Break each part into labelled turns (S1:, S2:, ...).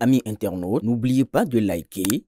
S1: amis internautes, n'oubliez pas de liker,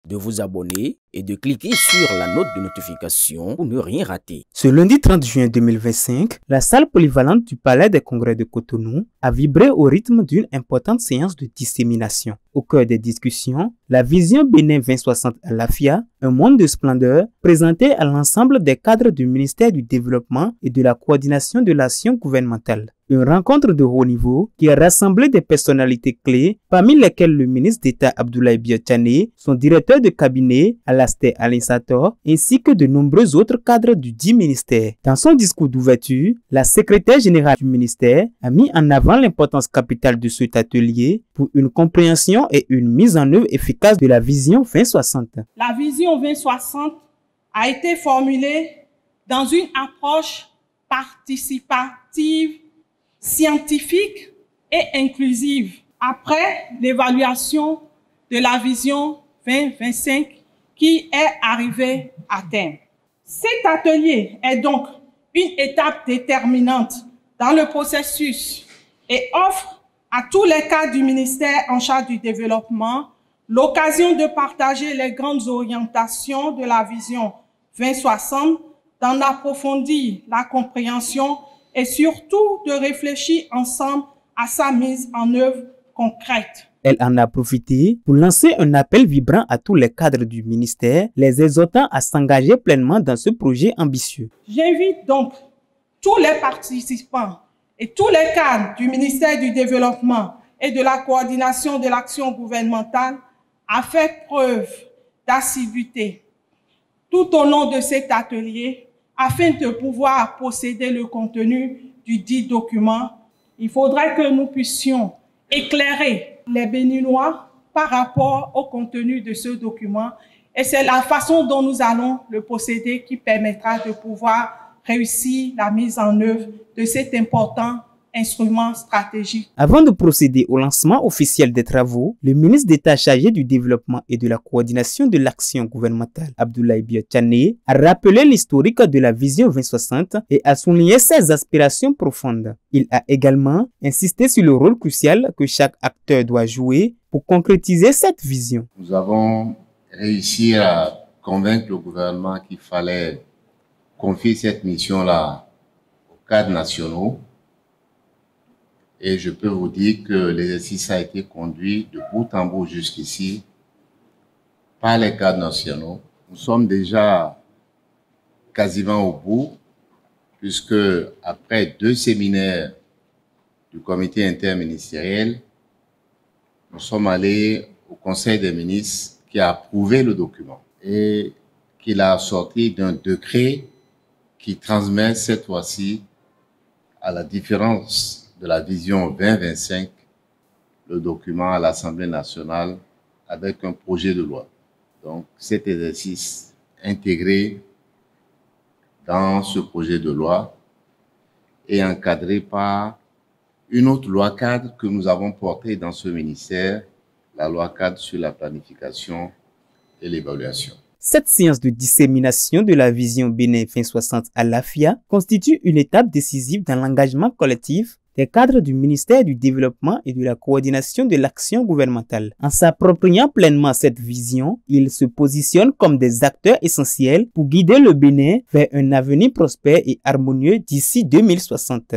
S1: de vous abonner et de cliquer sur la note de notification pour ne rien rater.
S2: Ce lundi 30 juin 2025, la salle polyvalente du Palais des Congrès de Cotonou a vibré au rythme d'une importante séance de dissémination. Au cœur des discussions, la vision Bénin 2060 à l'AFIA, un monde de splendeur, présentée à l'ensemble des cadres du ministère du Développement et de la coordination de l'action gouvernementale. Une rencontre de haut niveau qui a rassemblé des personnalités clés, parmi lesquelles le ministre d'État Abdoulaye Biotchane, son directeur de cabinet Alastair Alinsator, ainsi que de nombreux autres cadres du dit ministère. Dans son discours d'ouverture, la secrétaire générale du ministère a mis en avant l'importance capitale de cet atelier pour une compréhension et une mise en œuvre efficace de la vision 2060.
S3: La vision 2060 a été formulée dans une approche participative, scientifique et inclusive après l'évaluation de la vision 2025 qui est arrivée à terme. Cet atelier est donc une étape déterminante dans le processus et offre à tous les cadres du ministère en charge du développement l'occasion de partager les grandes orientations de la vision 2060, d'en approfondir la compréhension et surtout de réfléchir ensemble à sa mise en œuvre concrète.
S2: Elle en a profité pour lancer un appel vibrant à tous les cadres du ministère, les exhortant à s'engager pleinement dans ce projet ambitieux.
S3: J'invite donc tous les participants et tous les cadres du ministère du Développement et de la coordination de l'action gouvernementale à faire preuve d'assiduité tout au long de cet atelier afin de pouvoir posséder le contenu du dit document. Il faudrait que nous puissions éclairer les Béninois par rapport au contenu de ce document et c'est la façon dont nous allons le posséder qui permettra de pouvoir réussir la mise en œuvre de cet important instrument stratégique.
S2: Avant de procéder au lancement officiel des travaux, le ministre d'État chargé du développement et de la coordination de l'action gouvernementale, Abdoulaye Biotchane, a rappelé l'historique de la vision 2060 et a souligné ses aspirations profondes. Il a également insisté sur le rôle crucial que chaque acteur doit jouer pour concrétiser cette vision.
S4: Nous avons réussi à convaincre le gouvernement qu'il fallait confier cette mission-là aux cadres nationaux. Et je peux vous dire que l'exercice a été conduit de bout en bout jusqu'ici par les cadres nationaux. Nous sommes déjà quasiment au bout, puisque après 2 séminaires du comité interministériel, nous sommes allés au Conseil des ministres qui a approuvé le document et qui l'a sorti d'un décret qui transmet cette fois-ci, à la différence de la vision 2025, le document à l'Assemblée nationale avec un projet de loi. Donc cet exercice intégré dans ce projet de loi est encadré par une autre loi cadre que nous avons portée dans ce ministère, la loi cadre sur la planification et l'évaluation.
S2: Cette séance de dissémination de la vision Bénin 2060 à l'AFIA constitue une étape décisive dans l'engagement collectif des cadres du ministère du Développement et de la coordination de l'action gouvernementale. En s'appropriant pleinement cette vision, ils se positionnent comme des acteurs essentiels pour guider le Bénin vers un avenir prospère et harmonieux d'ici 2060.